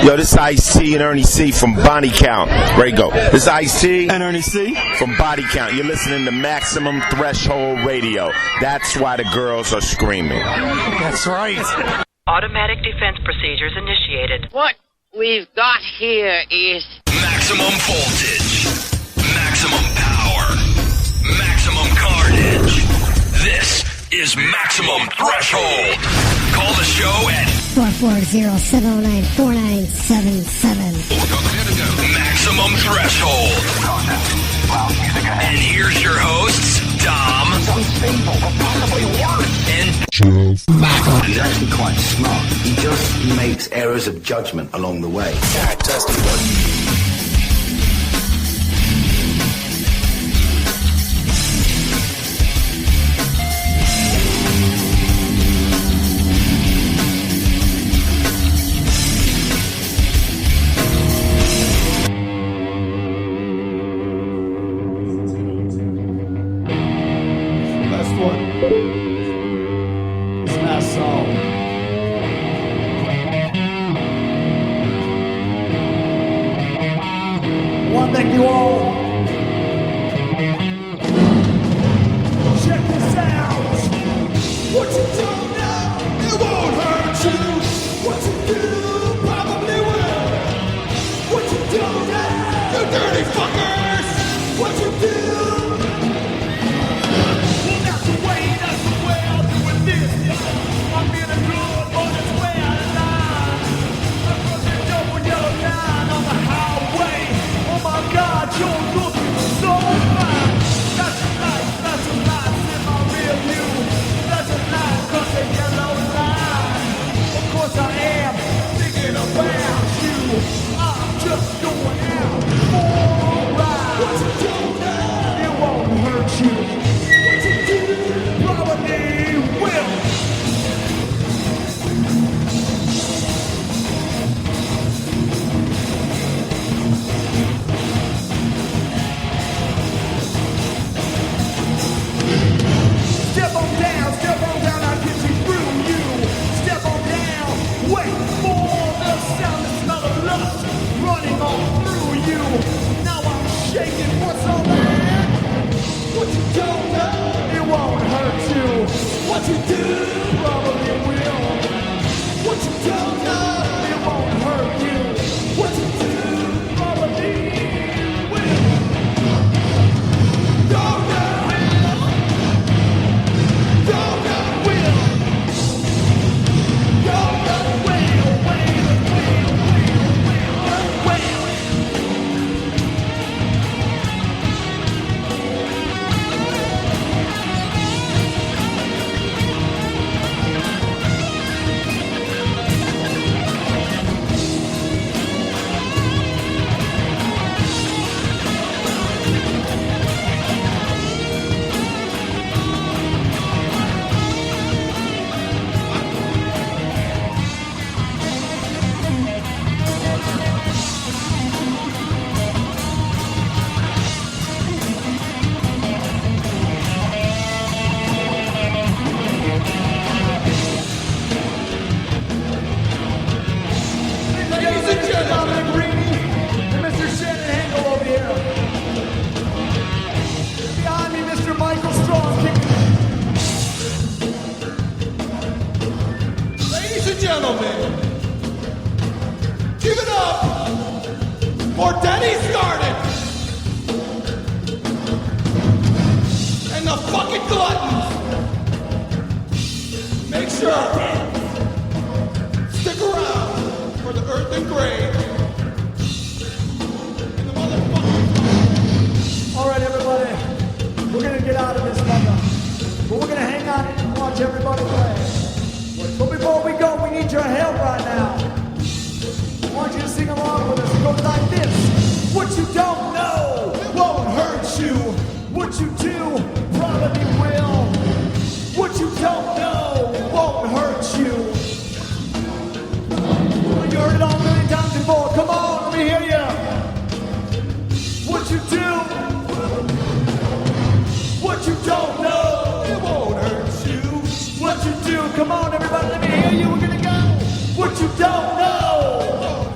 Yo, this is Ice-T and Ernie C from Body Count. Ready, go. This is Ice-T and Ernie C from Body Count. You're listening to Maximum Threshold Radio. That's why the girls are screaming. That's right. Automatic defense procedures initiated. What we've got here is maximum voltage, maximum power, maximum carnage. This is Maximum Threshold. Call the show at 440-709-4977. Maximum Threshold. And here's your hosts, Dom and Jeff. He's actually quite smart. He just makes errors of judgment along the way. Thank you all. Check this out. What you do now, it won't hurt you. What you do probably will. What you do now, you dirty fuckers. What you do. Well, that's the way I'll do it this, y'all. I'm feeling good, but it's way out of line. I'm running double yellow line on the highway. Oh my God, you're looking so fine. That's a light in my rear view. That's a light across the yellow line. Of course I am thinking about you. I'm just going out for a ride. What you do now? It won't hurt you. What you do probably will. Step on down, I'll get you through you. Step on down, wait for the sound and smell of lust running all through you. Now I'm shaking, what's all that? What you don't know, it won't hurt you. What you do, probably will. What you don't know, it won't hurt you. What you do, probably will. Don't know. Come on, everybody, let me hear you. We're gonna go. What you don't know.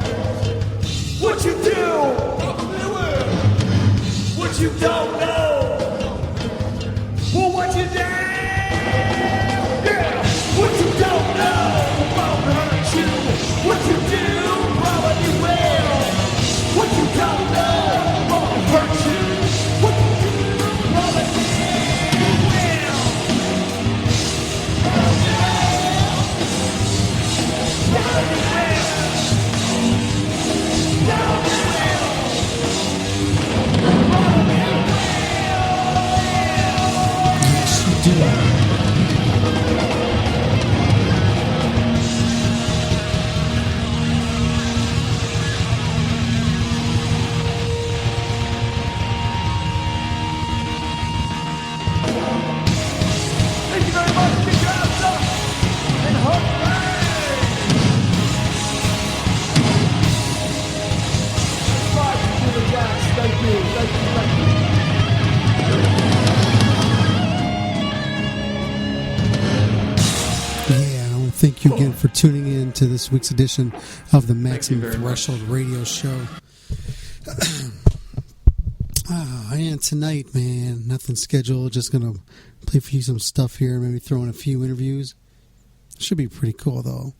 Thank you again for tuning in to this week's edition of the Maximum Threshold Radio Show. And tonight, man, nothing scheduled. Just going to play for you some stuff here, maybe throw in a few interviews. Should be pretty cool, though.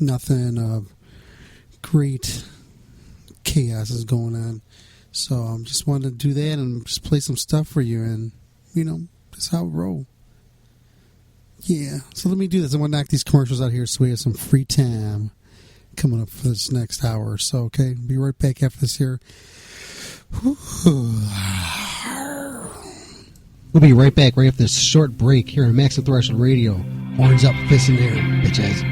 Nothing of great chaos is going on. So I just wanted to do that and just play some stuff for you, and, you know, that's how it roll. Yeah, so let me do this. I want to knock these commercials out here so we have some free time coming up for this next hour or so, okay? Be right back after this here. We'll be right back right after this short break here on Maximum Threshold Radio. Horns up, fists in the air, bitches.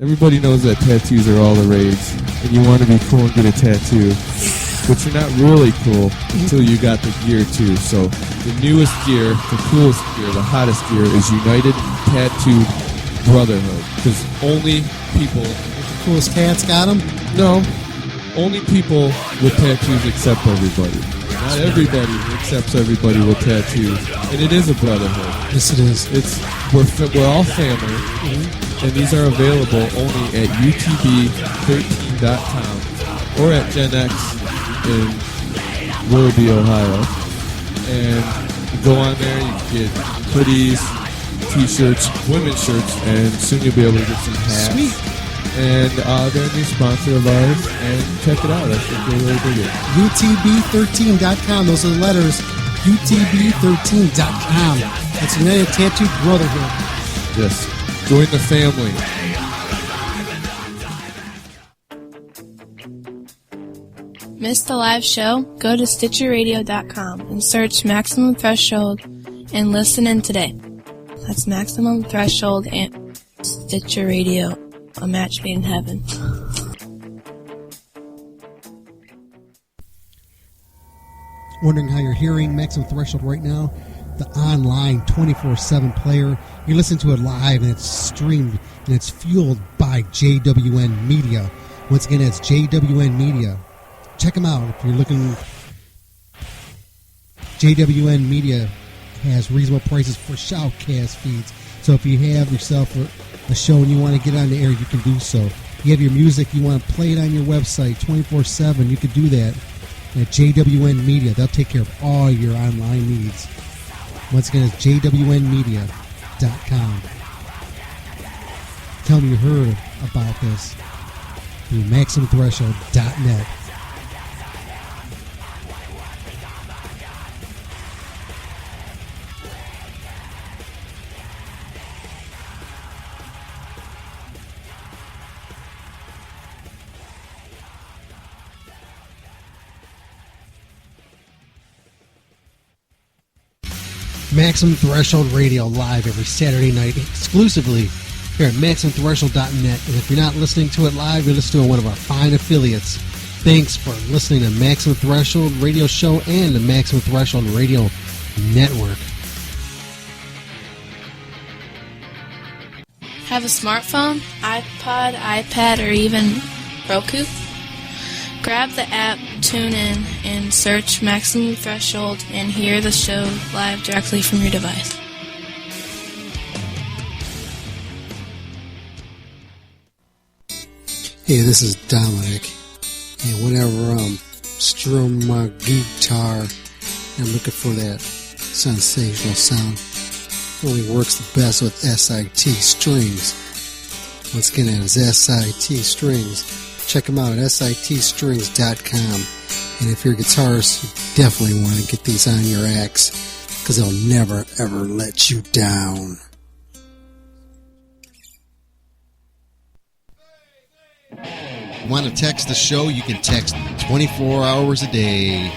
Everybody knows that tattoos are all the rage, and you want to be cool and get a tattoo. But you're not really cool until you got the gear, too. So the newest gear, the coolest gear, the hottest gear is United Tattoo Brotherhood. Because only people... The coolest cats got them? No. Only people with tattoos accept everybody. Not everybody accepts everybody with tattoos. And it is a brotherhood. Yes, it is. We're all family. Mm-hmm. And these are available only at utb13.com or at Gen X in Willoughby, Ohio. And you go on there, you get hoodies, t-shirts, women's shirts, and soon you'll be able to get some hats. Sweet. And they're a new sponsor of ours, and check it out. I think they really dig it. utb13.com. Those are the letters. utb13.com. That's United Tattoo Brotherhood. Yes. Join the family. Missed the live show? Go to StitcherRadio.com and search Maximum Threshold and listen in today. That's Maximum Threshold and Stitcher Radio, a match made in heaven. Wondering how you're hearing Maximum Threshold right now? The online 24/7 player. You listen to it live and it's streamed and it's fueled by JWN Media. Once again, it's JWN Media. Check them out if you're looking. JWN Media has reasonable prices for shoutcast feeds. So if you have yourself a show and you want to get on the air, you can do so. If you have your music, you want to play it on your website 24/7, you can do that at JWN Media. They'll take care of all your online needs. Once again, it's jwnmedia.com. Tell me you heard about this through MaximumThreshold.net. Maximum Threshold Radio live every Saturday night exclusively here at MaximumThreshold.net. And if you're not listening to it live, you're listening to one of our fine affiliates. Thanks for listening to Maximum Threshold Radio Show and the Maximum Threshold Radio Network. Have a smartphone, iPod, iPad, or even Roku? Grab the app, tune in, and search Maximum Threshold and hear the show live directly from your device. Hey, this is Dominic, and whenever I'm strumming my guitar, I'm looking for that sensational sound. It only works the best with SIT strings. Once again, that is SIT strings. Check them out at sitstrings.com. And if you're a guitarist, you definitely want to get these on your axe, because they'll never, ever let you down. Want to text the show? You can text 24 hours a day.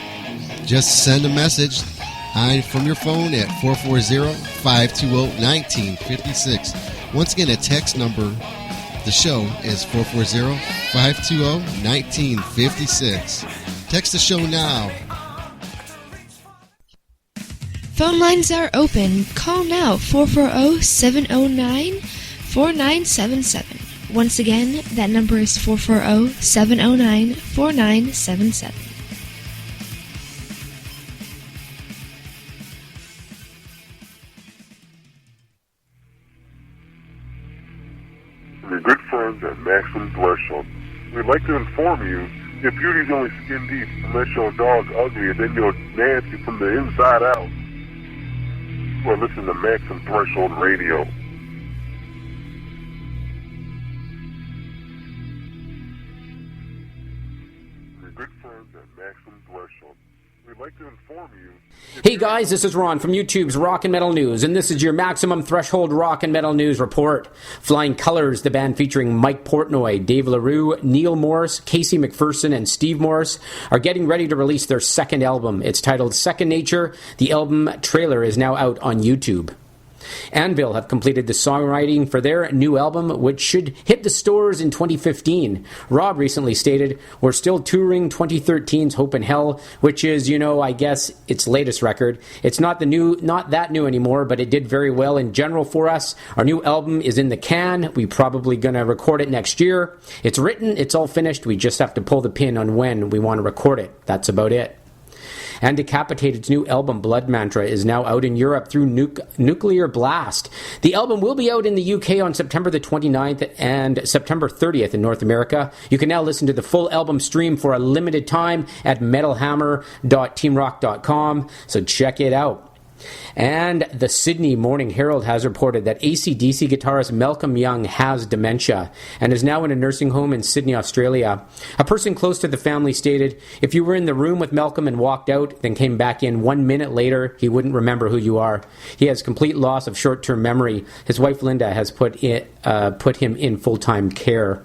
Just send a message from your phone at 440-520-1956. Once again, a text number. The show is 440-520-1956. Text the show now. Phone lines are open. Call now, 440-709-4977. Once again, that number is 440-709-4977. your good friends at Maximum Threshold. We'd like to inform you, if beauty's only skin deep, unless your dog's ugly, then you're nasty from the inside out. Well, listen to Maximum Threshold Radio. Your good friends at Maximum Threshold. We'd like to inform you. Hey guys, this is Ron from YouTube's Rock and Metal News, and this is your Maximum Threshold Rock and Metal News report. Flying Colors, the band featuring Mike Portnoy, Dave LaRue, Neil Morris, Casey McPherson, and Steve Morris, are getting ready to release their second album. It's titled Second Nature. The album trailer is now out on YouTube. Anvil have completed the songwriting for their new album, which should hit the stores in 2015. Rob recently stated, "We're still touring 2013's Hope in Hell," which is, I guess its latest record. It's not that new anymore, but it did very well in general for us. Our new album is in the can. We're probably going to record it next year. It's written, it's all finished. We just have to pull the pin on when we want to record it. That's about it. And Decapited's new album, Blood Mantra, is now out in Europe through Nuclear Blast. The album will be out in the UK on September the 29th and September 30th in North America. You can now listen to the full album stream for a limited time at metalhammer.teamrock.com, so check it out. And the Sydney Morning Herald has reported that AC/DC guitarist Malcolm Young has dementia and is now in a nursing home in Sydney, Australia. A person close to the family stated, "If you were in the room with Malcolm and walked out, then came back in 1 minute later, he wouldn't remember who you are. He has complete loss of short-term memory. His wife Linda has put him in full-time care."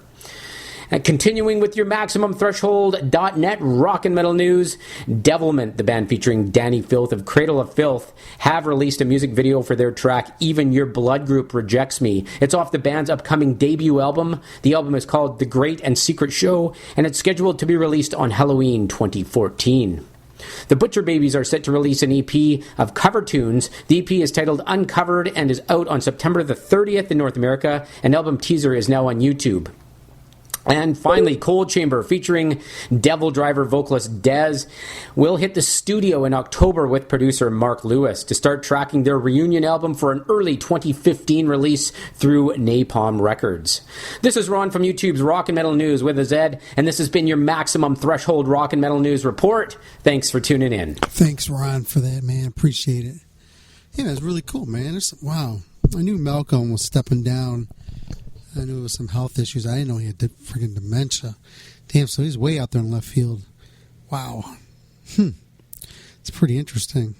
And continuing with your MaximumThreshold.net rock and metal news, Devilment, the band featuring Danny Filth of Cradle of Filth, have released a music video for their track Even Your Blood Group Rejects Me. It's off the band's upcoming debut album. The album is called The Great and Secret Show, and it's scheduled to be released on Halloween 2014. The Butcher Babies are set to release an EP of cover tunes. The EP is titled Uncovered and is out on September the 30th in North America. An album teaser is now on YouTube. And finally, Cold Chamber, featuring Devil Driver vocalist Dez, will hit the studio in October with producer Mark Lewis to start tracking their reunion album for an early 2015 release through Napalm Records. This is Ron from YouTube's Rock and Metal News with a Z, and this has been your Maximum Threshold Rock and Metal News report. Thanks for tuning in. Thanks, Ron, for that, man. Appreciate it. Yeah, it's really cool, man. Wow. I knew Malcolm was stepping down. I knew it was some health issues. I didn't know he had freaking dementia. Damn, so he's way out there in left field. Wow. It's pretty interesting.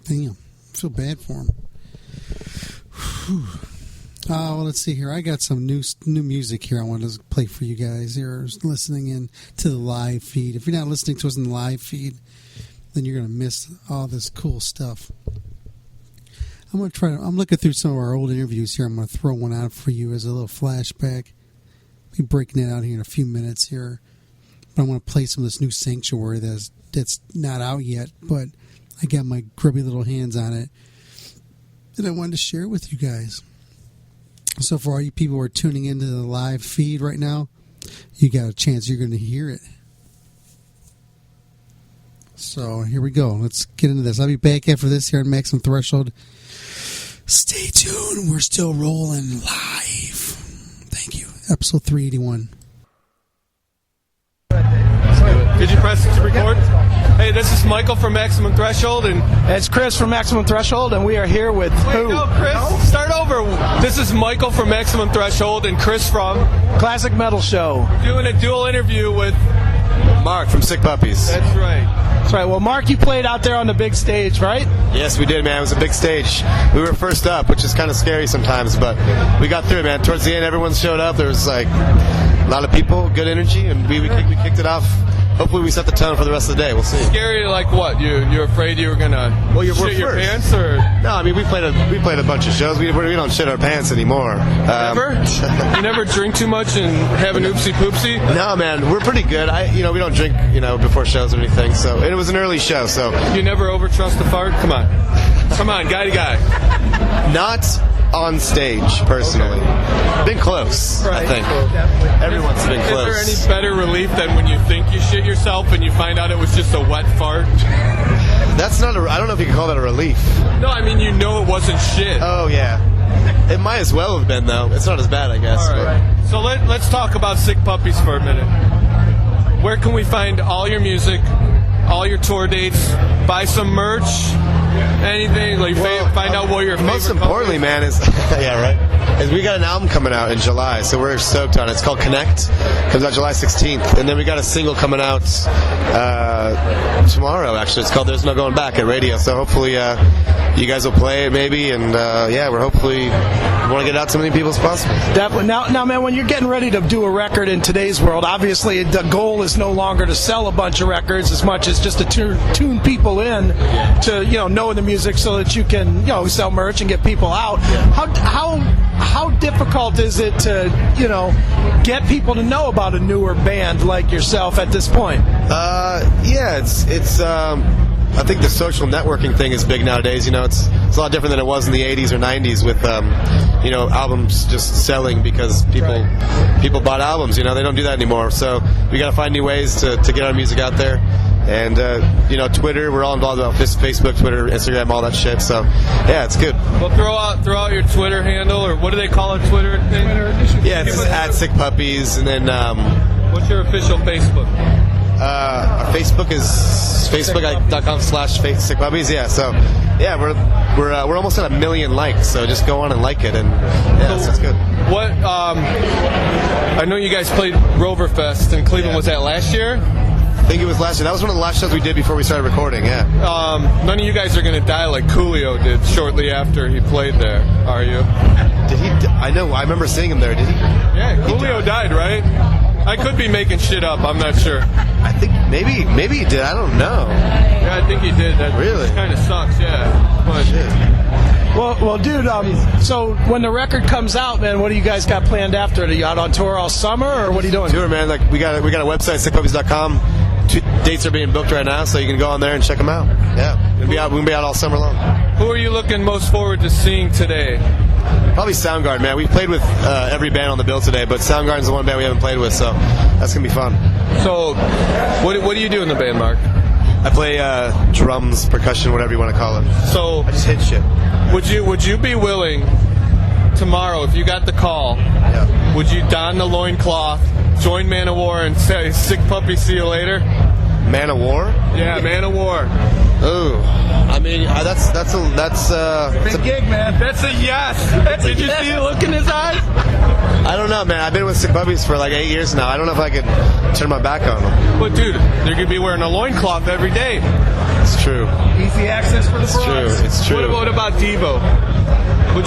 Damn. I feel bad for him. Well, let's see here. I got some new music here I want to play for you guys here listening in to the live feed. If you're not listening to us in the live feed, then you're going to miss all this cool stuff. I'm looking through some of our old interviews here. I'm going to throw one out for you as a little flashback. I'll be breaking it out here in a few minutes here. But I want to play some of this new Sanctuary that's not out yet, but I got my grubby little hands on it that I wanted to share with you guys. So for all you people who are tuning into the live feed right now, you got a chance you're going to hear it. So here we go. Let's get into this. I'll be back after this here on Maximum Threshold. Stay tuned. We're still rolling live. Thank you. Episode 381. Did you press to record? Hey, this is Michael from Maximum Threshold, and it's Chris from Maximum Threshold, and we are here with who? No, Chris, start over. This is Michael from Maximum Threshold, and Chris from Classic Metal Show. We're doing a dual interview with Mark from Sick Puppies. That's right. That's right. Well, Mark, you played out there on the big stage, right? Yes, we did, man. It was a big stage. We were first up, which is kind of scary sometimes, but we got through it, man. Towards the end, everyone showed up. There was like a lot of people, good energy, and we kicked it off. Hopefully we set the tone for the rest of the day. We'll see. Scary, like what? You're afraid you were gonna shit your pants, or? No, I mean we played a bunch of shows. We don't shit our pants anymore. Never? You never drink too much and have an oopsie poopsie? No, man, we're pretty good. We don't drink before shows or anything. So and it was an early show, so you never overtrust the fart. Come on, guy to guy. Not on stage, personally. Been close, right. I think. Everyone's been close. Is there any better relief than when you think you shit yourself and you find out it was just a wet fart? That's not I don't know if you can call that a relief. No, I mean, it wasn't shit. Oh, yeah. It might as well have been, though. It's not as bad, I guess. All right. So let's talk about Sick Puppies for a minute. Where can we find all your music, all your tour dates, buy some merch, anything? Like find out what your favorite. Most importantly, man, is is we got an album coming out in July, so we're stoked on it. It's called Connect. Comes out July 16th, and then we got a single coming out tomorrow. Actually, it's called "There's No Going Back" at radio. So hopefully, you guys will play it, maybe, and we're hopefully want to get it out to as many people as possible. Definitely. Now, man, when you're getting ready to do a record in today's world, obviously the goal is no longer to sell a bunch of records as much as just to tune people in to know the music so that you can sell merch and get people out. How difficult is it to get people to know about a newer band like yourself at this point? It's I think the social networking thing is big nowadays. It's a lot different than it was in the 80s or 90s with albums just selling because people bought albums. They don't do that anymore. So we got to find new ways to get our music out there. And Twitter, we're all involved with Facebook, Twitter, Instagram, all that shit. So yeah, it's good. Well, throw out your Twitter handle, or what do they call it? Twitter thing? Yeah, it's at Sick Puppies, and then what's your official Facebook? Our Facebook is facebook.com/Sick Puppies. Yeah, so yeah, we're almost at 1 million likes. So just go on and like it, and so that's good. What? I know you guys played Roverfest in Cleveland. Was that last year? I think it was last year. That was one of the last shows we did before we started recording, yeah. None of you guys are going to die like Coolio did shortly after he played there, are you? Did he? I know. I remember seeing him there. Did he? Yeah, Coolio died, right? I could be making shit up. I'm not sure. I think maybe he did. I don't know. Yeah, I think he did. That really kind of sucks. Yeah. Oh, shit. Well, dude. So when the record comes out, man, what do you guys got planned after? Are you out on tour all summer, or what are you doing? Tour, man. Like we got a website, sickpuppies.com. Dates are being booked right now, so you can go on there and check them out. Yeah, we're gonna be out all summer long. Who are you looking most forward to seeing today? Probably Soundgarden, man. We played with every band on the bill today, but Soundgarden's the one band we haven't played with, so that's gonna be fun. So, what do you do in the band, Mark? I play drums, percussion, whatever you want to call it. So I just hit shit. Would you be willing tomorrow, if you got the call? Yeah. Would you don the loincloth, join Man of War, and say "Sick Puppy, see you later"? Man of War? Yeah, Man of War. Ooh, I mean that's big gig, man. That's a yes. Did you see the look in his eyes? I don't know, man. I've been with Sick Puppies for like 8 years now. I don't know if I could turn my back on them. But dude, you're gonna be wearing a loincloth every day. It's true. Easy access for the bros. It's true. What about Devo? Would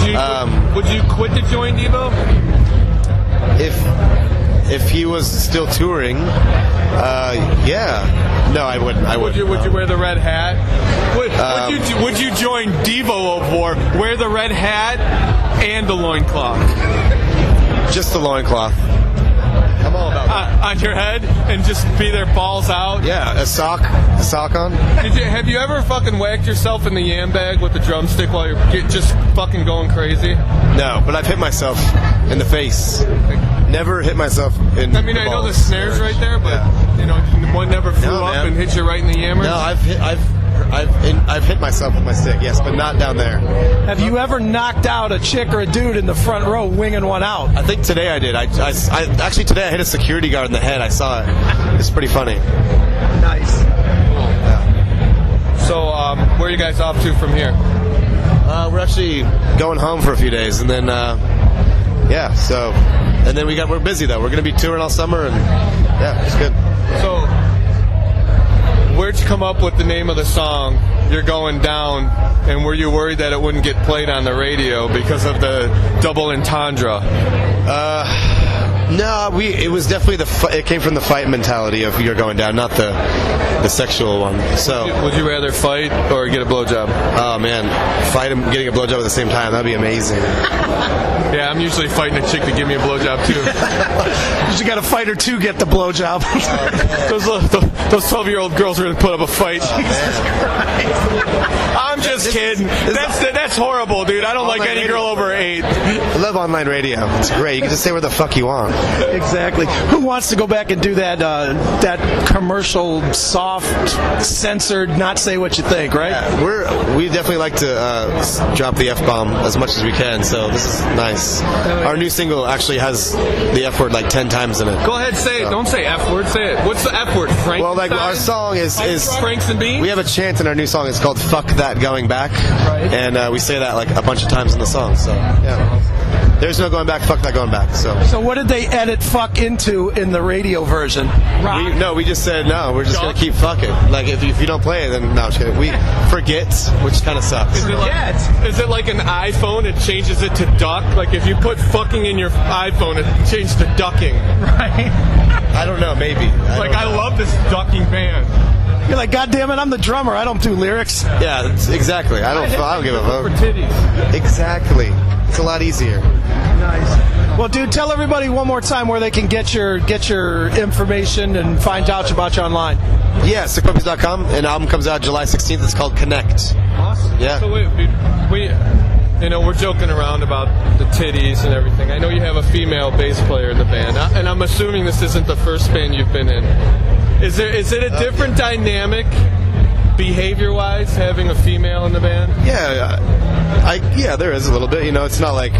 you quit to join Devo? If he was still touring, yeah. No, I wouldn't. Would you wear the red hat? Would you join Devo of War, wear the red hat and the loincloth? Just the loincloth. I'm all about that. On your head and just be there balls out? Yeah, a sock on. Have you ever fucking whacked yourself in the yam bag with the drumstick while you're just fucking going crazy? No, but I've hit myself in the face. Never hit myself in I know the snare's right there, but one never flew up and hit you right in the yammer? No, I've hit myself with my stick, yes, but not down there. Have you ever knocked out a chick or a dude in the front row winging one out? I think today I did. Actually today I hit a security guard in the head. I saw it. It's pretty funny. Nice. Cool. Yeah. So, where are you guys off to from here? We're actually going home for a few days, and then and then we're busy though. We're going to be touring all summer, and yeah, it's good. So, where'd you come up with the name of the song, You're Going Down, and were you worried that it wouldn't get played on the radio because of the double entendre? No, it was definitely it came from the fight mentality of You're Going Down, not the sexual one. So would you rather fight or get a blowjob? Oh man, fight and getting a blowjob at the same time, that'd be amazing. Yeah, I'm usually fighting a chick to give me a blowjob too. You just got to fight her to get the blowjob. Those 12-year-old girls are going to put up a fight. I'm just kidding. That's horrible, dude. I don't like any girl over 8. I love online radio. It's great. You can just say where the fuck you want. Exactly. Who wants to go back and do that commercial saw soft, censored, not say what you think, right? Yeah, we definitely like to drop the F-bomb as much as we can, so this is nice. Our new single actually has the F word like 10 times in it. Go ahead, say it. Don't say F word. Say it. What's the F word? Frank. Well, like our song is Franks and Beans. We have a chant in our new song. It's called "Fuck That Going Back," and we say that like a bunch of times in the song. So yeah, there's no going back. Fuck that going back. So what did they edit "fuck" into in the radio version? We just said no. We're just gonna keep fucking. Like if you don't play it, then no. I'm just kidding. We forget, which kind of sucks. Is it like an iPhone? It changes it to duck. Like if you put fucking in your iPhone, it changes to ducking. Right. I don't know. Maybe. I love this ducking band. You're like, God damn it, I'm the drummer. I don't do lyrics. Yeah, exactly. I don't give a fuck. For titties. Exactly. It's a lot easier. Nice. Well, dude, tell everybody one more time where they can get your information and find out about you online. Yeah, sickpuppies.com. An album comes out July 16th. It's called Connect. Awesome. Yeah. So we're joking around about the titties and everything. I know you have a female bass player in the band, and I'm assuming this isn't the first band you've been in. Is it a different dynamic, behavior-wise, having a female in the band? Yeah, there is a little bit. It's not like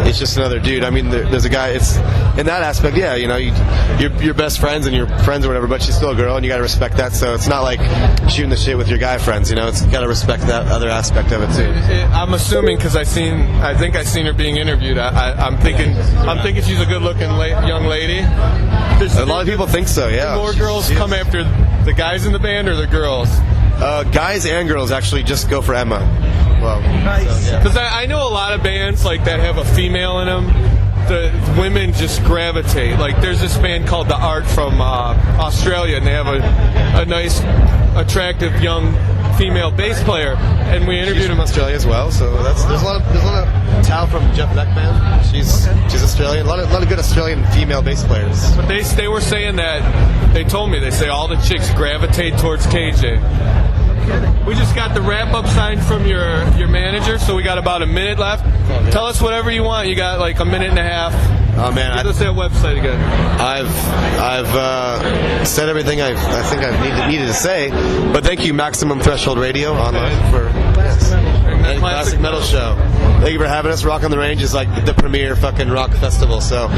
it's just another dude. I mean, there's a guy. It's in that aspect. Yeah, you're best friends and you're friends or whatever, but she's still a girl, and you got to respect that. So it's not like shooting the shit with your guy friends. It's got to respect that other aspect of it too. I'm assuming because I think I seen her being interviewed. I'm thinking she's a good-looking young lady. A lot of people think so. Yeah. Do more girls come after the guys in the band or the girls? Guys and girls actually just go for Emma. Well, nice. Because I know a lot of bands like that have a female in them. The women just gravitate. Like there's this band called The Art from Australia, and they have a nice, attractive young female bass player, and we interviewed him from Australia as well. So there's a lot of Tal from Jeff Beck band. She's Australian. A lot of good Australian female bass players. But they were saying that they told me they say all the chicks gravitate towards KJ. We just got the wrap-up signed from your manager, so we got about a minute left. Tell us whatever you want. You got like a minute and a half. Oh man, Give us that website again. I've said everything I think I needed to say, but thank you, Maximum Threshold Radio online for and Classic Metal Show. Thank you for having us. Rock on the Range is like the premier fucking rock festival, so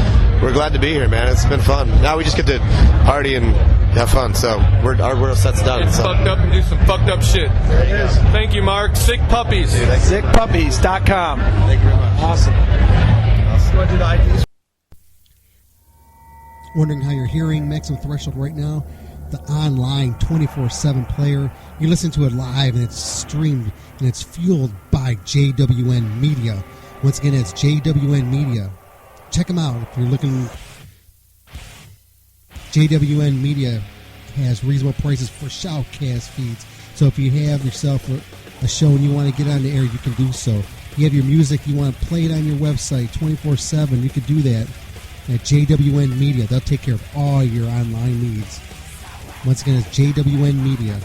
we're glad to be here, man. It's been fun. Now we just get to party and have fun, so our set's done. Get fucked up and do some fucked up shit. There it is. Thank you, Mark. Sick Puppies. Sickpuppies.com. Thank you very much. Awesome. Wondering how you're hearing Maximum Threshold right now? The online 24/7 player. You listen to it live and it's streamed and it's fueled by JWN Media. Once again, it's JWN Media. Check them out if you're looking. JWN Media has reasonable prices for shoutcast feeds. So if you have yourself a show and you want to get on the air, you can do so. You have your music, you want to play it on your website 24/7, you can do that at JWN Media. They'll take care of all your online needs. Once again, it's jwnmedia.com.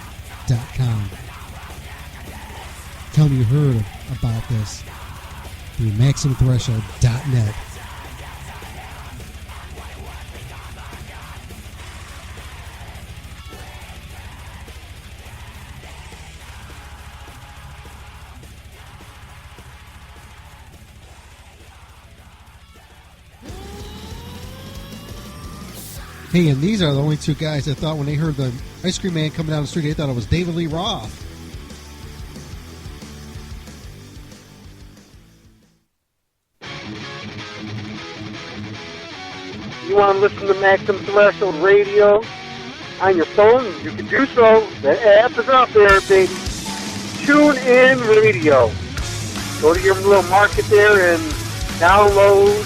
Tell me you heard about this through MaximumThreshold.net. Hey, and these are the only two guys that thought when they heard the ice cream man coming down the street, they thought it was David Lee Roth. You want to listen to Maximum Threshold Radio on your phone? You can do so. The app is out there, baby. Tune in Radio. Go to your little market there and download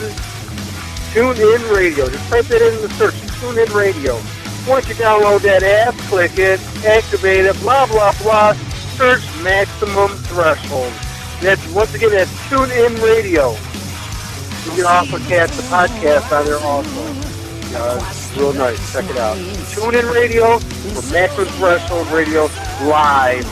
Tune In Radio. Just type it in the search. Tune In Radio. Once you download that app, click it, activate it, blah, blah, blah. Search Maximum Threshold. Once again, that's Tune In Radio. You can also catch the podcast on there also. It's real nice. Check it out. Tune In Radio for Maximum Threshold Radio live.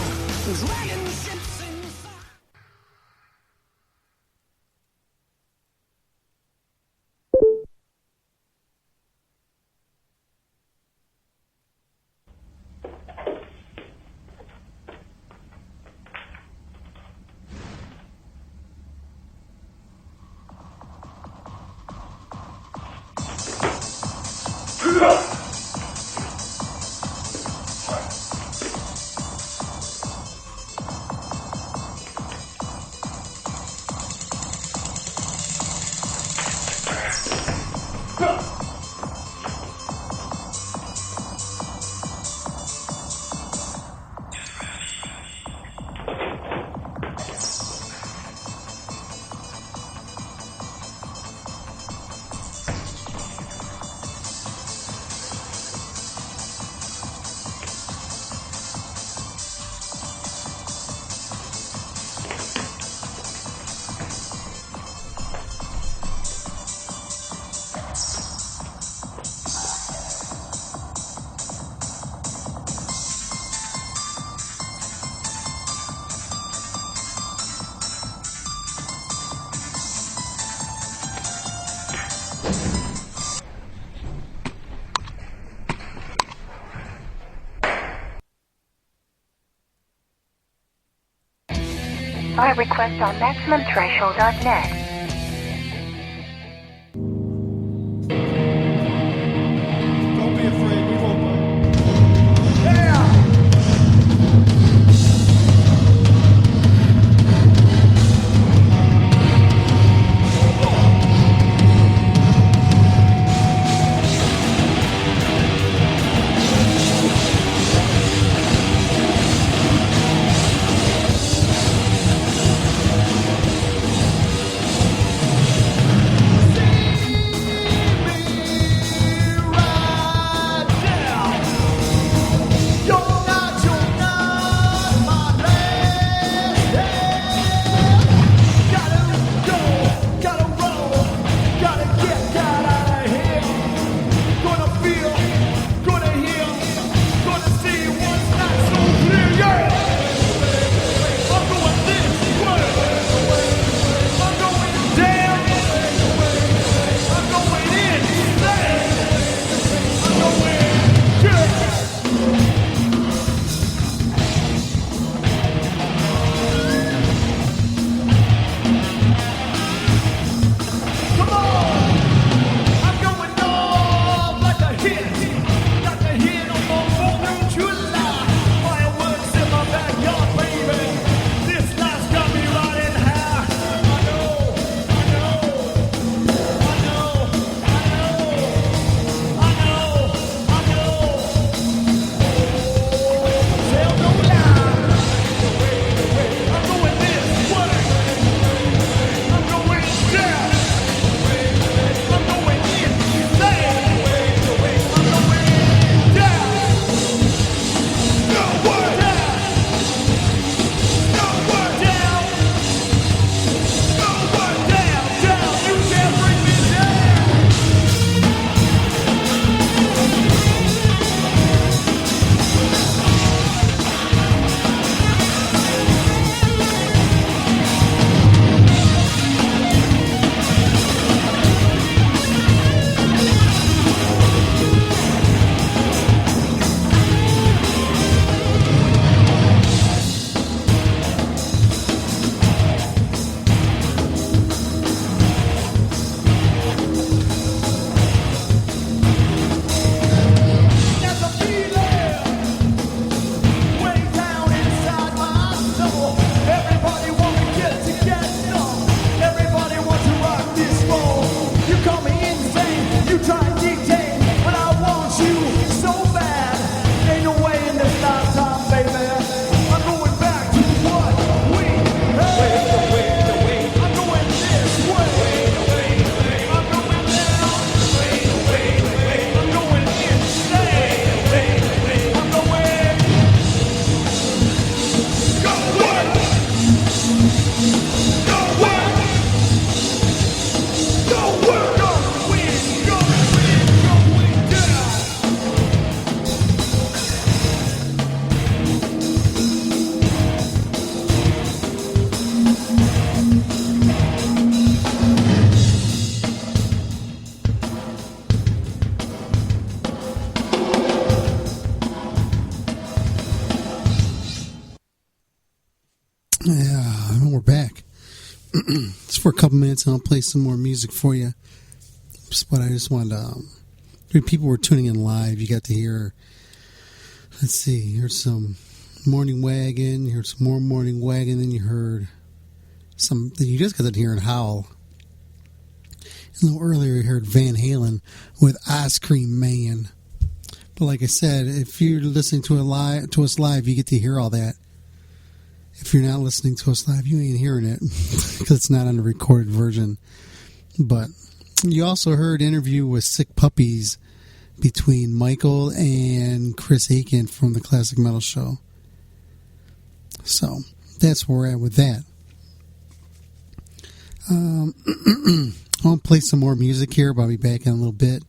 Our request on MaximumThreshold.net. Yeah, and we're back. Just for a couple minutes, and I'll play some more music for you. But I just wanted to people were tuning in live, you got to hear, let's see, here's some Morning Wagon, here's some more Morning Wagon, then you heard some, you just got to hear Howl. A little earlier you heard Van Halen with Ice Cream Man. But like I said, if you're listening to us live, you get to hear all that. If you're not listening to us live, you ain't hearing it because it's not on the recorded version. But you also heard interview with Sick Puppies between Michael and Chris Aiken from the Classic Metal Show. So that's where we're at with that. I'll play some more music here, but I'll be back in a little bit.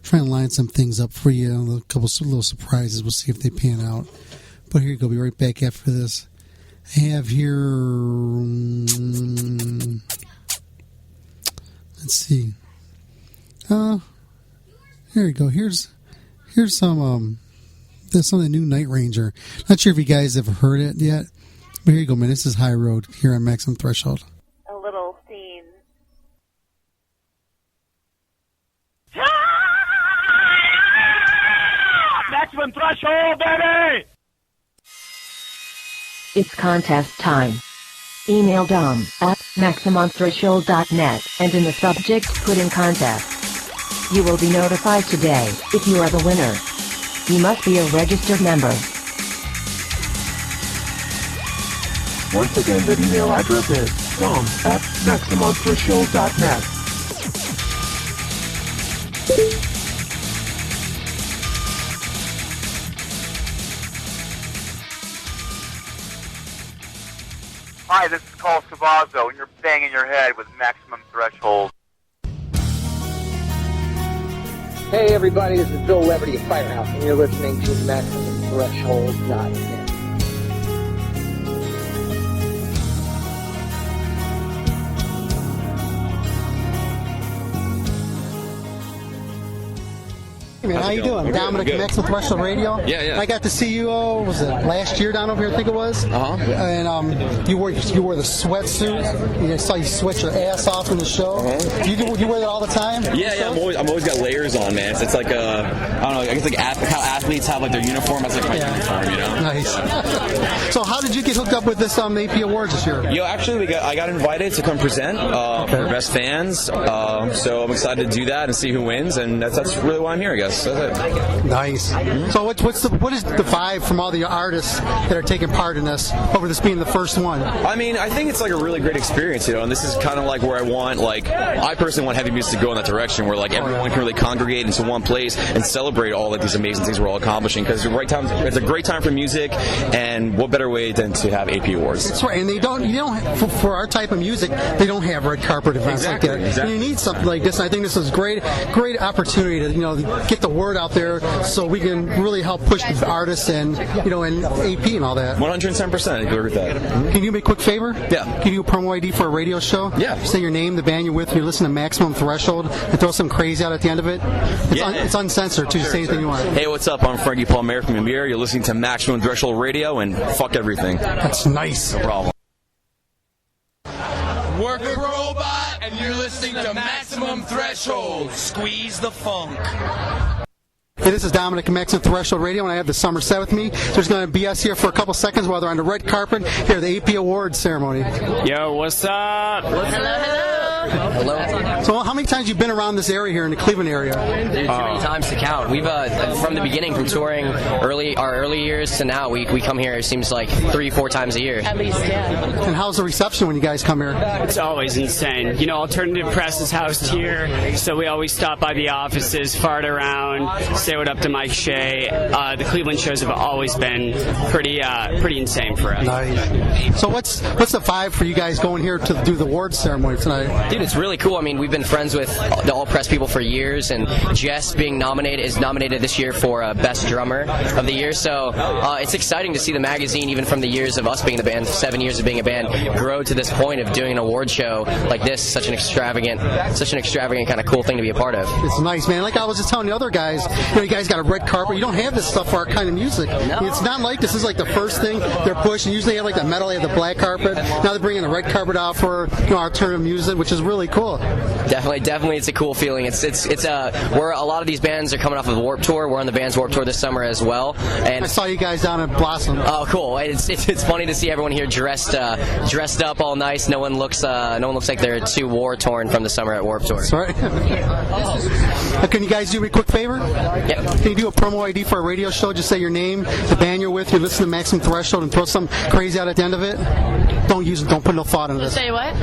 Trying to line some things up for you, a couple little surprises. We'll see if they pan out. But here you go. Be right back after this. I have here. Let's see. Here you go. Here's some some of the new Night Ranger. Not sure if you guys have heard it yet, but here you go, man. This is High Road here on Maximum Threshold. A little theme. Maximum Threshold, baby! It's contest time. Email Dom at MaximumThreshold.net and in the subject put in contest. You will be notified today if you are the winner. You must be a registered member. Once again, the email address is Dom at MaximumThreshold.net. Hi, this is Carl Cavazzo, and you're banging your head with Maximum Threshold. Hey everybody, this is Bill Leverty of Firehouse, and you're listening to MaximumThreshold.net. Hey man, how you doing? Dominic from Maximum Threshold Radio. Yeah. I got to see you. Was it last year down over here? I think it was. And you wore the sweatsuit. I saw you sweat your ass off in the show. You wear that all the time? Yeah. I'm always got layers on, man. It's like I don't know. I guess like how athletes have like their uniform. That's like my uniform, you know. Nice. So how did you get hooked up with this AP Awards this year? Yo, actually, I got invited to come present for Best Fans. So I'm excited to do that and see who wins, and that's really why I'm here, I guess. That's it. Nice. So what is the vibe from all the artists that are taking part in this, over this being the first one? I mean, I think it's like a really great experience, you know, and this is kind of like where I personally want heavy music to go in that direction, where like everyone can really congregate into one place and celebrate all like these amazing things we're all accomplishing, because it's a great time for music, and what better way than to have AP Awards. That's right, and you don't for our type of music, they don't have red carpet events like that. Exactly. And you need something like this, and I think this is great opportunity to get the word out there, so we can really help push the artists and and AP and all that. 110%, I agree with that. Can you do me a quick favor? Yeah. Can you do a promo ID for a radio show? Yeah. Say your name, the band you're with, you listen to Maximum Threshold, and throw some crazy out at the end of it. It's uncensored too. Say anything you want. Hey, what's up? I'm Frankie Palmer from Emmure. You're listening to Maximum Threshold Radio, and fuck everything. That's nice. No problem. Work a robot, and you're listening to Maximum Threshold. Squeeze the funk. Hey, this is Dominic from Maximum Threshold Radio, and I have the Summerset with me. So there's going to be us here for a couple seconds while they're on the red carpet here at the AP Awards ceremony. Yo, what's up? Hello. So how many times have you been around this area here in the Cleveland area? Dude, too many times to count. We've from the beginning, from touring our early years to now, we come here, it seems like 3-4 times a year. At least, yeah. And how's the reception when you guys come here? It's always insane. Alternative Press is housed here, so we always stop by the offices, fart around, say what up to Mike Shea. The Cleveland shows have always been pretty insane for us. Nice. So what's the vibe for you guys going here to do the awards ceremony tonight? Dude, it's really cool. I mean, we've been friends with the All Press people for years, and Jess is nominated this year for Best Drummer of the Year. So it's exciting to see the magazine, even from the years of us being the band, 7 years of being a band, grow to this point of doing an award show like this. Such an extravagant kind of cool thing to be a part of. It's nice, man. Like I was just telling the other guys, you guys got a red carpet. You don't have this stuff for our kind of music. No. It's not like this is like the first thing they're pushing. Usually they have like the metal, they have the black carpet. Now they're bringing the red carpet out for alternative music, which is really cool. Definitely, it's a cool feeling. It's where a lot of these bands are coming off of the Warped Tour. We're on the band's Warped Tour this summer as well. And I saw you guys down at Blossom. Oh, cool! It's funny to see everyone here dressed up all nice. No one looks like they're too war torn from the summer at Warped Tour. Sorry. Can you guys do me a quick favor? Yeah. Can you do a promo ID for a radio show? Just say your name, the band you're with, you listen to Maximum Threshold, and throw some crazy out at the end of it. Don't put no thought into this. Say what?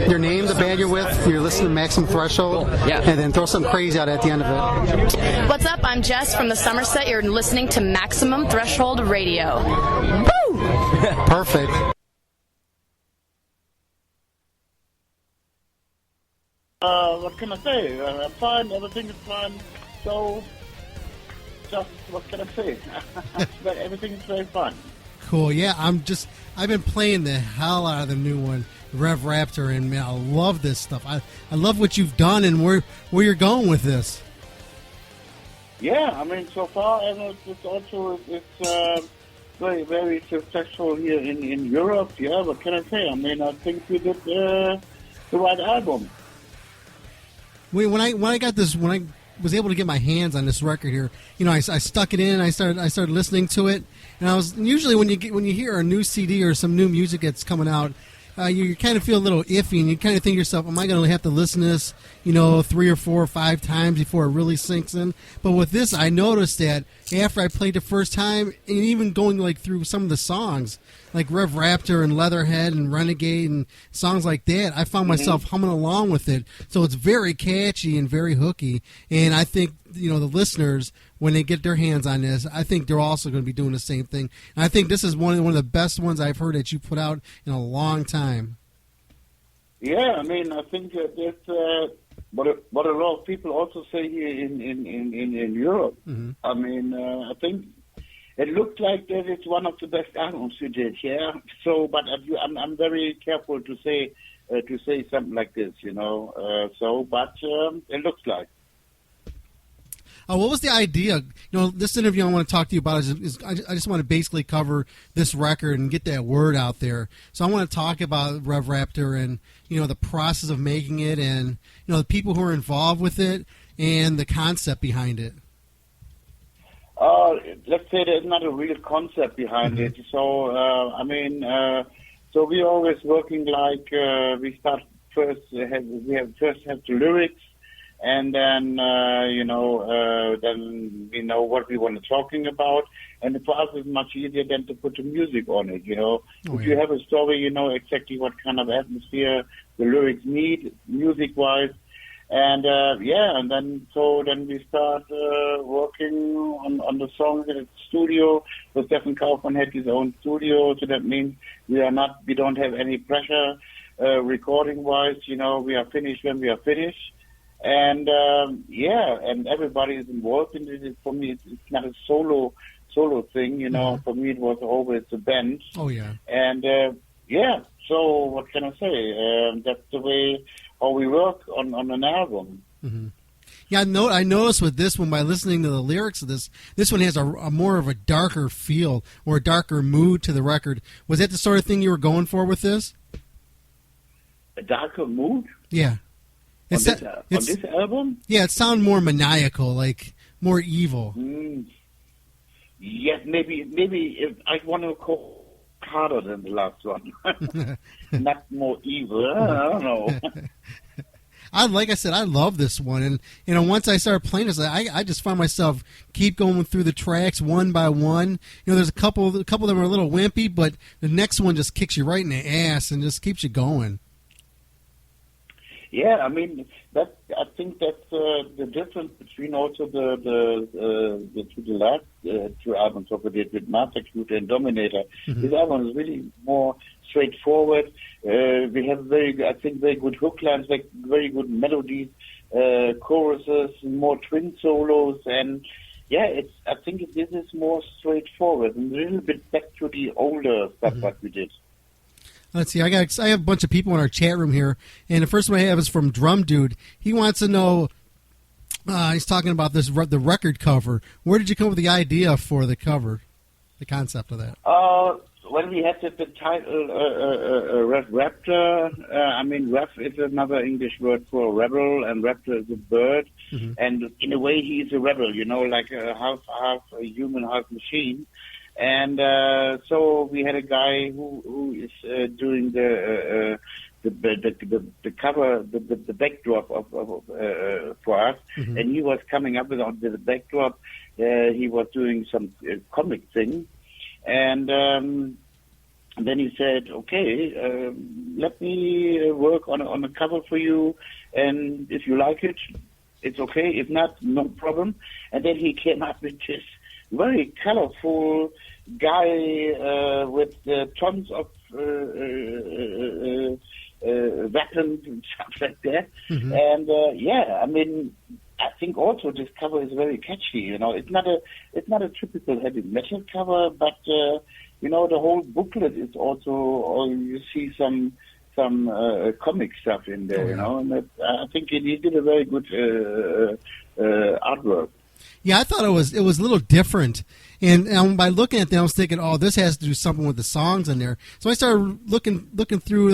Your name, the band you're with, you're listening to Maximum Threshold, and then throw some crazy out at the end of it. What's up? I'm Jess from the Summerset. You're listening to Maximum Threshold Radio. Woo! Perfect. What can I say? I'm fine. Everything is fine. So, just what can I say? Everything is very fun. Cool. Yeah, I've been playing the hell out of the new one, Rev Raptor, and man, I love this stuff. I love what you've done and where you're going with this. Yeah, I mean, so far, it's very, very successful here in Europe. Yeah, what can I say? I mean, I think we did the right album. When I was able to get my hands on this record here, I stuck it in. I started listening to it, and I was usually when you hear a new CD or some new music that's coming out, you kind of feel a little iffy, and you kind of think to yourself, am I going to have to listen to this, 3 or 4 or 5 times before it really sinks in? But with this, I noticed that after I played the first time, and even going through some of the songs, like Rev Raptor and Leatherhead and Renegade and songs like that, I found myself humming along with it. So it's very catchy and very hooky. And I think, the listeners, when they get their hands on this, I think they're also going to be doing the same thing. And I think this is one of the best ones I've heard that you put out in a long time. Yeah, I mean, I think that what a lot of people also say here in Europe. Mm-hmm. I mean, I think it looked like that it's one of the best albums you did, yeah. So, but I'm very careful to say something like this, but it looks like. What was the idea? This interview I want to talk to you about is I just want to basically cover this record and get that word out there. So I want to talk about Rev Raptor and the process of making it, and the people who are involved with it, and the concept behind it. Let's say there's not a real concept behind it. So so we're always working like we start first. We have the lyrics. And then, then we know what we want to talking about. And for us, it's much easier than to put the music on it, If you have a story, you know exactly what kind of atmosphere the lyrics need, music-wise. And, and then we start working on the songs in the studio. So Stefan Kaufmann had his own studio, so that means we don't have any pressure recording-wise, we are finished when we are finished. And and everybody is involved in it. For me, it's not a solo thing, For me, it was always a band. Oh yeah. And so what can I say? That's the way how we work on an album. Mm-hmm. Yeah, I noticed with this one by listening to the lyrics of this one has a more of a darker feel or a darker mood to the record. Was that the sort of thing you were going for with this? A darker mood? Yeah. On this album? Yeah, it sounded more maniacal, like more evil. Yes, maybe if I want to call harder than the last one. Not more evil. I don't know. Like I said, I love this one, and once I started playing this, I just found myself keep going through the tracks one by one. There's a couple of them are a little wimpy, but the next one just kicks you right in the ass and just keeps you going. Yeah, I mean I think that's the difference between also the last 2 albums that we did with Mastercute and Dominator. Mm-hmm. This album is really more straightforward. We have very good hook lines, like very good melodies, choruses, more twin solos, and I think this is more straightforward and a little bit back to the older stuff that we did. Let's see. I have a bunch of people in our chat room here, and the first one I have is from Drum Dude. He wants to know. He's talking about the record cover. Where did you come up with the idea for the cover, the concept of that? when we had the title Rev Raptor, I mean, Rev is another English word for rebel, and Raptor is a bird. Mm-hmm. And in a way, he is a rebel, you know, like half a human, half machine. And so we had a guy who is doing the cover, the backdrop of for us, Mm-hmm. and he was coming up with the backdrop. He was doing some comic thing, and then he said, "Okay, let me work on a cover for you, and if you like it, it's okay. If not, no problem." And then he came up with this very colorful guy with tons of weapons and stuff like that. Mm-hmm. And yeah, I mean, I think also this cover is very catchy. You know, it's not a typical heavy metal cover, but you know, the whole booklet is also, or you see some comic stuff in there. You know, and I think he did a very good artwork. Yeah, I thought it was a little different, and by looking at them, I was thinking, oh, this has to do something with the songs in there. So I started looking through,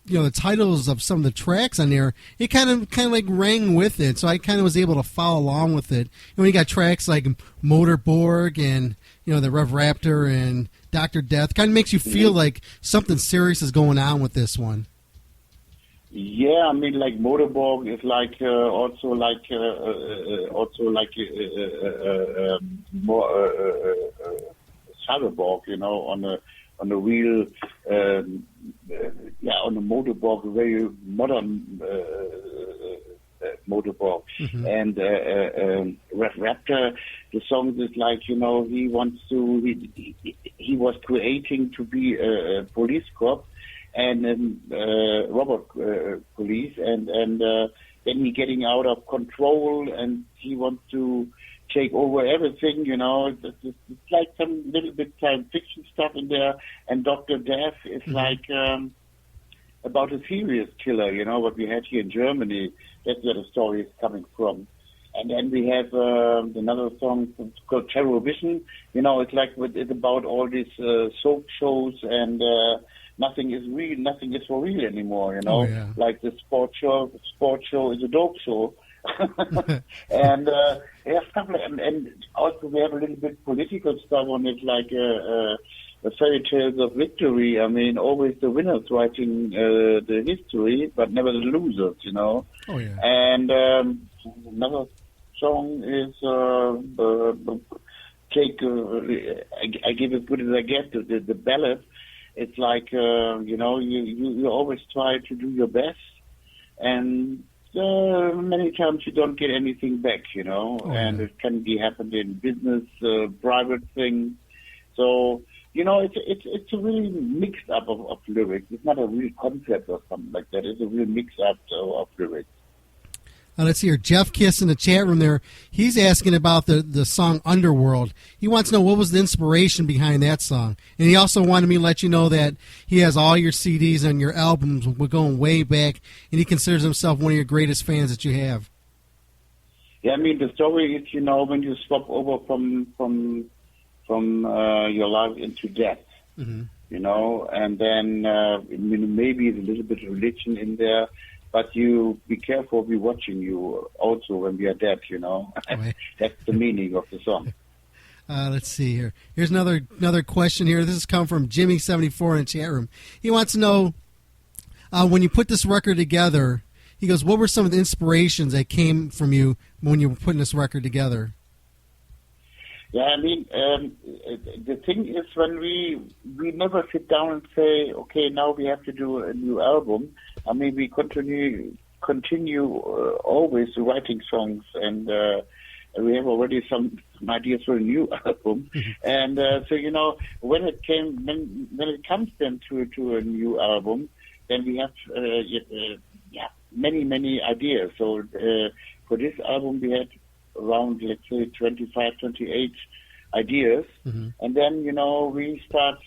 you know, the titles of some of the tracks on there. It kind of like rang with it, so I kind of was able to follow along with it. And when you got tracks like Motorborg and, you know, the Rev Raptor and Dr. Death, kind of makes you feel like something serious is going on with this one. Yeah, I mean, like Motorborg is like more Cyberborg, you know, on a real on a Motorborg, a very modern Motorborg. Mm-hmm. And Rev Raptor, the song is like, you know, he was creating to be a police cop and robot police, and then he getting out of control, and he wants to take over everything, you know. It's like some little bit science fiction stuff in there, and Dr. Death is Mm-hmm. like about a serious killer, you know, what we had here in Germany. That's where the story is coming from. And then we have another song called Terror Vision. You know, it's like it's about all these soap shows, and nothing is for real anymore, you know. Oh, yeah. Like the sport show is a dope show. And yeah, stuff like, and also we have a little bit political stuff on it, like the fairy tales of victory. I mean, always the winners writing the history, but never the losers, you know. Oh, yeah. And another song is I give as good as I get, the ballad. It's like, you know, you always try to do your best, and many times you don't get anything back, you know. Oh, and yeah. it can be happened in business, private things. So, you know, it's a really mixed up of lyrics. It's not a real concept or something like that. It's a real mix up of lyrics. Let's see here. Jeff Kiss in the chat room there. He's asking about the song Underworld. He wants to know what was the inspiration behind that song. And he also wanted me to let you know that he has all your CDs and your albums. We're going way back, and he considers himself one of your greatest fans that you have. Yeah, I mean, the story is, you know, when you swap over from your life into death, Mm-hmm. you know, and then maybe there's a little bit of religion in there, but you be careful, be watching you also when we are dead, you know. Right. That's the meaning of the song. Let's see here. Here's another question here. This has come from Jimmy74 in the chat room. He wants to know, when you put this record together, he goes, what were some of the inspirations that came from you when you were putting this record together? Yeah, I mean, the thing is, when we never sit down and say, okay, now we have to do a new album. I mean, we continue always writing songs, and we have already some ideas for a new album. And so, you know, when it comes then to a new album, then we have many ideas. So for this album, we had around, let's say, 25, 28 ideas. Mm-hmm. And then, you know, we start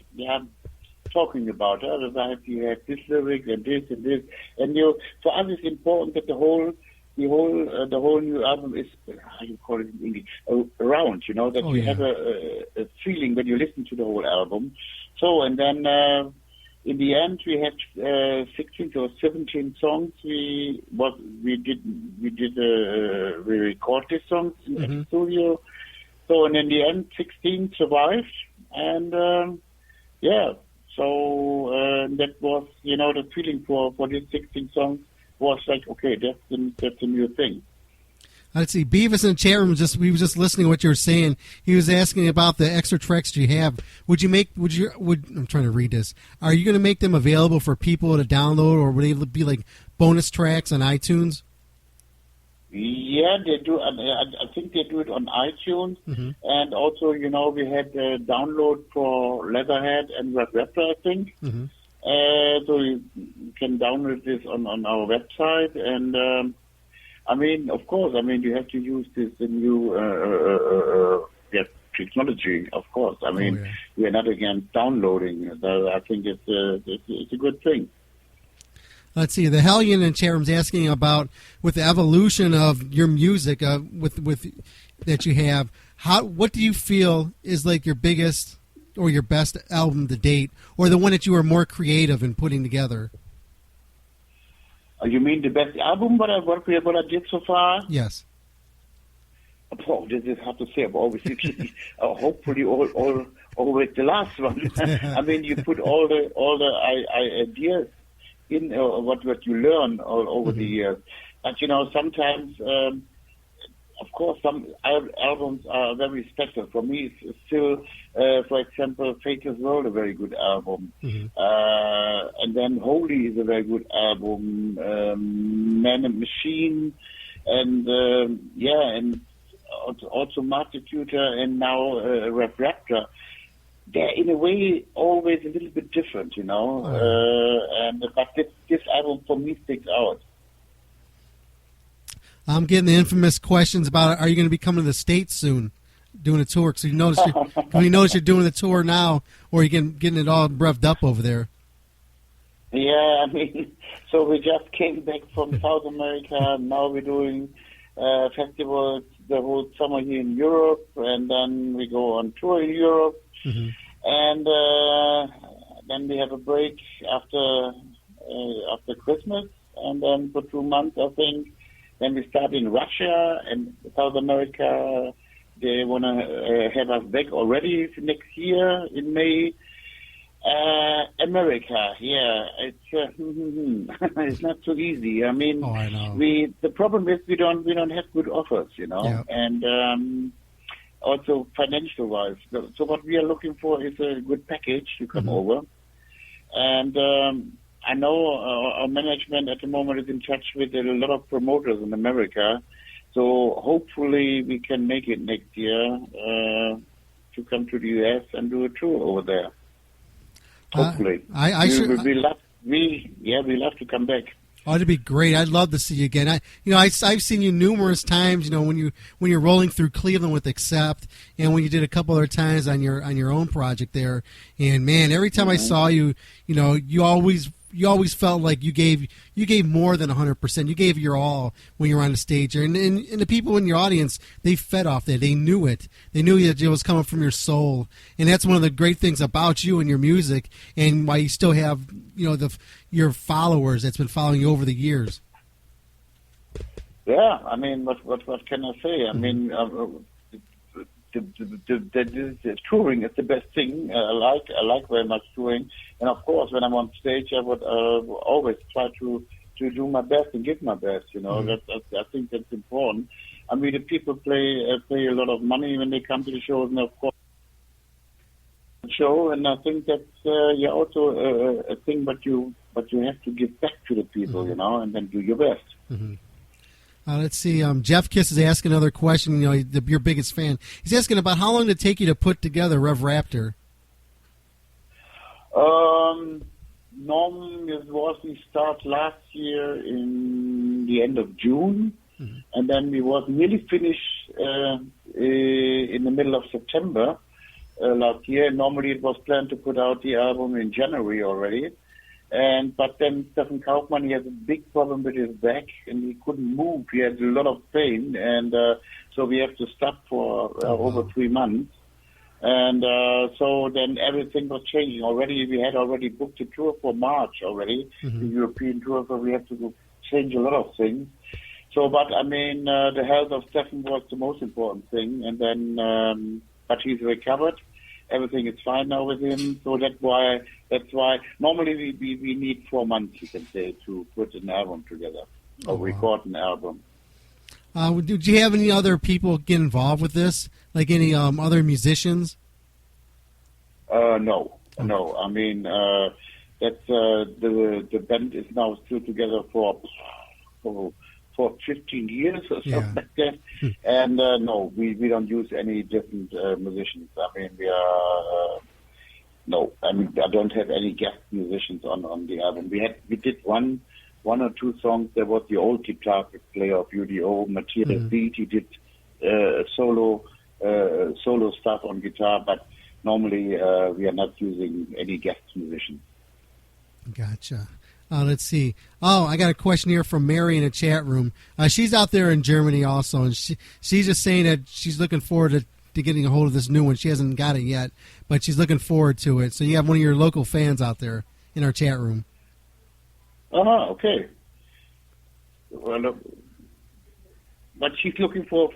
talking about it. You have this lyric and this and this. And for us, it's important that the whole the whole new album is, how you call it in English, around, that you have a feeling when you listen to the whole album. So, and then in the end we had 16 or 17 songs. We record these songs in the studio. So, and in the end 16 survived, and so that was, the feeling for these 16 songs was like, okay, that's a new thing. Let's see, Beavis in the chat room we was just listening to what you were saying. He was asking about the extra tracks you have. I'm trying to read this. Are you going to make them available for people to download, or would they be like bonus tracks on iTunes? Yeah, they do. I think they do it on iTunes, and also, we had download for Leatherhead and Raptor, I think. So you can download this on our website, and of course, you have to use the new technology. Of course, we are not against downloading. I think it's a good thing. Let's see. The Hellion in chat room's asking about, with the evolution of your music, with that you have. What do you feel is like your biggest or your best album to date, or the one that you were more creative in putting together? You mean the best album? What I did so far? Yes. Oh, this is hard to say. I'm always hopefully always the last one. You put all the ideas in what you learn all over the years. But sometimes, of course, some albums are very special. For me, it's still, for example, Fatal's World, a very good album. And then Holy is a very good album. Man and Machine, and and also Multitutor, and now Raptor. They're in a way always a little bit different, but this album for me sticks out. I'm getting the infamous questions about, are you going to be coming to the States soon, doing a tour? Because we notice you're doing the tour now, or you're getting it all revved up over there. Yeah, so we just came back from South America. Now we're doing festivals the whole summer here in Europe, and then we go on tour in Europe. And then we have a break after Christmas, and then for 2 months, I think. Then we start in Russia and South America. They want to have us back already next year in May. America, it's it's not so easy. I know. The problem is we don't have good offers, and also financial wise. So what we are looking for is a good package to come over, and I know our management at the moment is in touch with a lot of promoters in America, so hopefully we can make it next year to come to the U.S. and do a tour over there. Hopefully, we love to come back. Oh, it'd be great. I'd love to see you again. I've seen you numerous times. When you're rolling through Cleveland with Accept, and when you did a couple other times on your own project there. And man, every time I saw you, you always felt like you gave more than 100%. You gave your all when you were on the stage, and the people in your audience, they fed off that. They knew it. They knew that it was coming from your soul, and that's one of the great things about you and your music, and why you still have your followers that's been following you over the years. Yeah, what can I say? The touring is the best thing. I like very much touring, and of course, when I'm on stage, I would always try to do my best and give my best. I think that's important. The people pay a lot of money when they come to the shows, and of course, show. And I think that's also a thing, but you have to give back to the people, and then do your best. Let's see. Jeff Kiss is asking another question. Your biggest fan. He's asking about how long did it take you to put together Rev Raptor. Normally it was we start last year in the end of June, and then we was nearly finished in the middle of September last year. Normally it was planned to put out the album in January already. But then Stefan Kaufmann, he has a big problem with his back, and he couldn't move. He had a lot of pain, and so we have to stop for over 3 months. And so then everything was changing already. We had already booked a tour for March already, the European tour, so we have to change a lot of things. So, but I mean, the health of Stefan was the most important thing, and then, but he's recovered. Everything is fine now with him, so that's why normally we need 4 months, you can say, to put an album together or record an album. Did you have any other people get involved with this, like any other musicians? No. I mean, that's the band is now still together for 15 years or something like that. And no, we don't use any different musicians. I mean, we are no. I mean, I don't have any guest musicians on the album. We did one or two songs. There was the old guitar player of U.D.O, MTRS. He did solo stuff on guitar, but normally we are not using any guest musicians. Gotcha. Let's see. Oh, I got a question here from Mary in the chat room. She's out there in Germany also, and she's just saying that she's looking forward to getting a hold of this new one. She hasn't got it yet, but she's looking forward to it. So you have one of your local fans out there in our chat room. Okay. Well, but she's looking for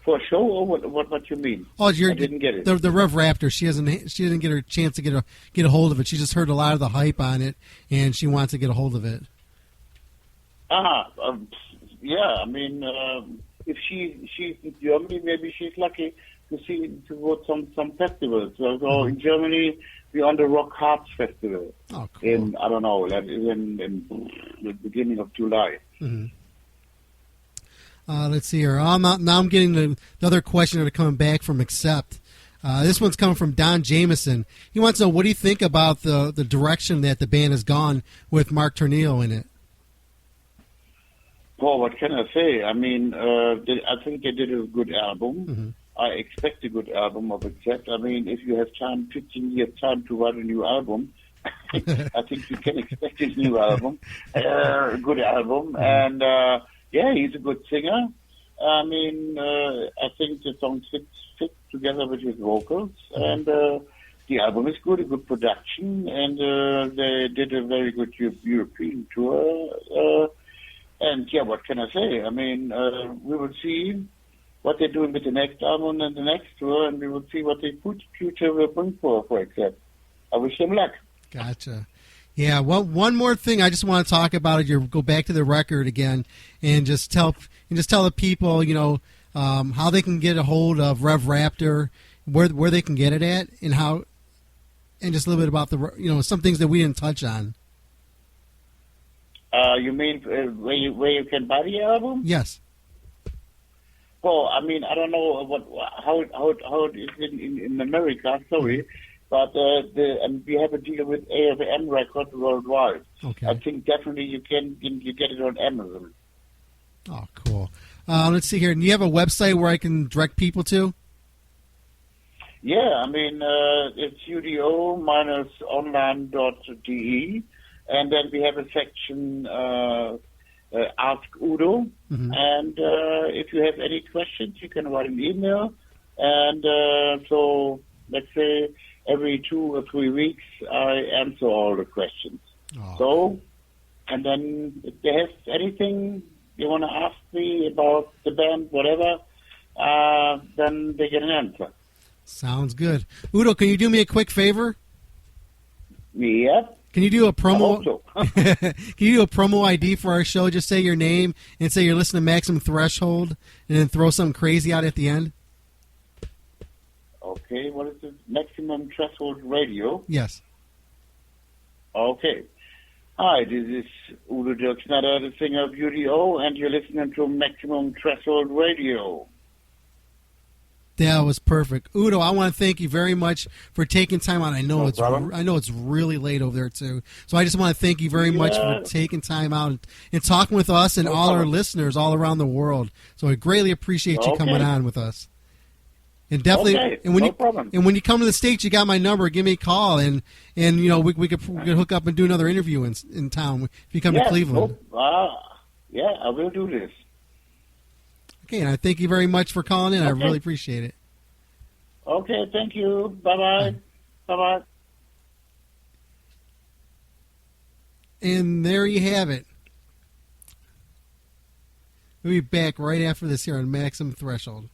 a show, or what you mean? Oh, I didn't get it. The Rev Raptor. She didn't get her chance to get a hold of it. She just heard a lot of the hype on it, and she wants to get a hold of it. Yeah. I mean, if she's in Germany, maybe she's lucky to go to some festivals. So in Germany, we're on the Rock Hearts Festival. Oh, cool. In I don't know, that is in the beginning of July. Let's see here. Now I'm getting the other question that are coming back from Accept. This one's coming from Don Jameson. He wants to know, what do you think about the direction that the band has gone with Mark Tornillo in it? Well, what can I say? I mean, I think they did a good album. I expect a good album of Accept. I mean, if you have 15 years time to write a new album, I think you can expect a new album, a good album. And yeah, he's a good singer. I mean, I think the song fits together with his vocals, and the album is good, a good production, and they did a very good European tour. And yeah, what can I say? I mean, we will see what they're doing with the next album and the next tour, and we will see what the future will bring for Accept. I wish them luck. Gotcha. Yeah, well, one more thing I just want to talk about is go back to the record again and just tell the people, how they can get a hold of Rev Raptor, where they can get it at, and just a little bit about some things that we didn't touch on. You mean where you can buy the album? Yes. Well, I mean, I don't know how it is in America. Sorry. But we have a deal with AFM Records worldwide. Okay. I think definitely you get it on Amazon. Oh, cool. Let's see here. Do you have a website where I can direct people to? Yeah, I mean, it's udo-online.de, and then we have a section, Ask Udo, and if you have any questions, you can write an email, and so let's say every 2 or 3 weeks, I answer all the questions. So, and then if they have anything you want to ask me about the band, whatever, then they get an answer. Sounds good. Udo, can you do me a quick favor? Yeah. Can you do a promo? I hope so. Can you do a promo ID for our show? Just say your name and say you're listening to Maximum Threshold, and then throw something crazy out at the end. Okay, what is it? Maximum Threshold Radio? Yes. Okay. Hi, this is Udo Dirkschneider, the singer of U.D.O, and you're listening to Maximum Threshold Radio. That was perfect. Udo, I want to thank you very much for taking time out. I know it's really late over there, too. So I just want to thank you very much for taking time out and talking with us and all our listeners all around the world. So I greatly appreciate you coming on with us. And definitely, Okay, and when no problem. And when you come to the States, you got my number. Give me a call, and we could hook up and do another interview in town if you come to Cleveland. Yeah, I will do this. Okay, and I thank you very much for calling in. I Okay. really appreciate it. Okay, thank you. Bye-bye. Bye-bye. And there you have it. We'll be back right after this here on Maximum Threshold.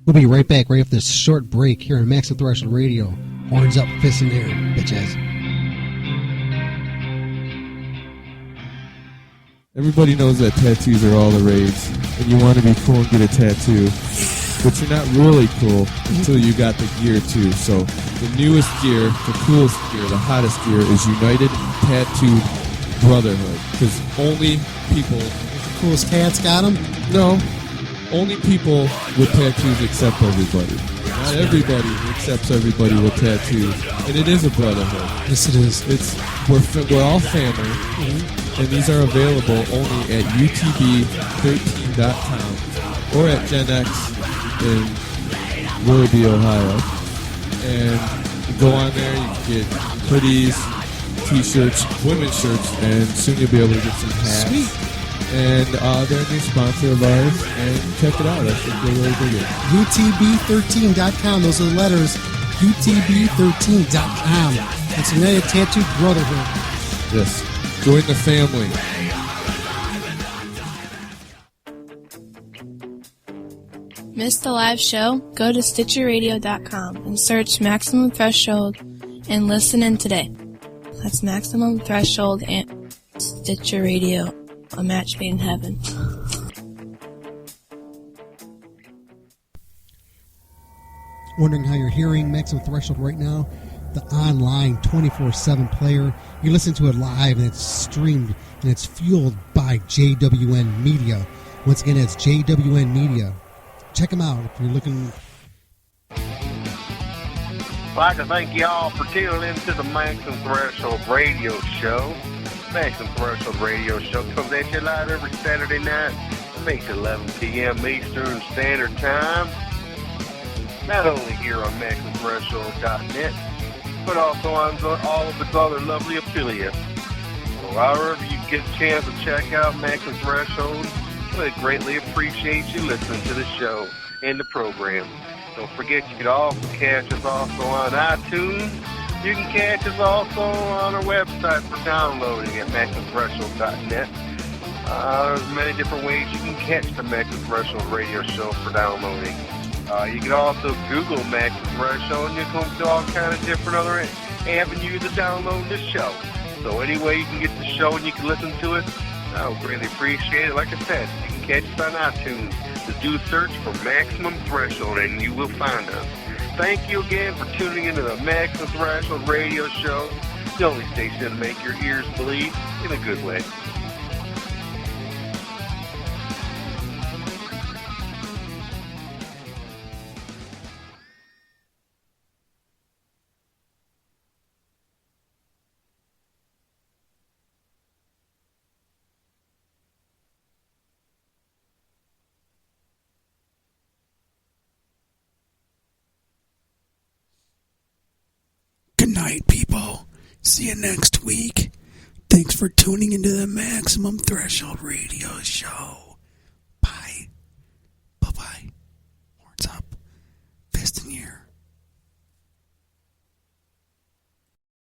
We'll be right back right after this short break here on Maximum Threshold Radio. Horns up, fists in the air, bitches. Everybody knows that tattoos are all the rage, and you want to be cool and get a tattoo, but you're not really cool until you got the gear too. So the newest gear, the coolest gear, the hottest gear is United Tattoo Brotherhood, because only people... The coolest cats got them? No. Only people with tattoos accept everybody. Not everybody accepts everybody with tattoos, and it is a brotherhood. Yes, it is. We're all family, and these are available only at utb13.com or at Gen X in Willoughby, Ohio. And you go on there, you can get hoodies, t-shirts, women's shirts, and soon you'll be able to get some hats. Sweet. And they're a new sponsor of ours, and check it out. I think they're really dig it. UTB13.com. Those are the letters. UTB13.com. It's United Tattoo Brotherhood. Yes. Join the family. Missed the live show? Go to StitcherRadio.com and search Maximum Threshold and listen in today. That's Maximum Threshold and Stitcher Radio. A match made in heaven. Wondering how you're hearing Maximum Threshold right now? The online 24/7 player. You listen to it live and it's streamed and it's fueled by JWN Media. Once again, it's JWN Media. Check them out if you're looking. I'd like to thank you all for tuning into the Maximum Threshold Radio Show. Maximum Threshold Radio Show comes at you live every Saturday night, 8 to 11 p.m. Eastern Standard Time. Not only here on MaximumThreshold.net, but also on all of its other lovely affiliates. So however you get a chance to check out Maximum Threshold, we'd greatly appreciate you listening to the show and the program. Don't forget you can also catch us also on iTunes. You can catch us also on our website for downloading at MaximumThreshold.net. There's many different ways you can catch the Maximum Threshold Radio Show for downloading. You can also Google Maximum Threshold and you come to all kind of different other avenues to download the show. So any way you can get the show and you can listen to it, I would greatly appreciate it. Like I said, you can catch us on iTunes. Just do a search for Maximum Threshold and you will find us. Thank you again for tuning into the Maximum Threshold Radio Show, the only station to make your ears bleed in a good way. Good night, people. See you next week. Thanks for tuning into the Maximum Threshold Radio Show.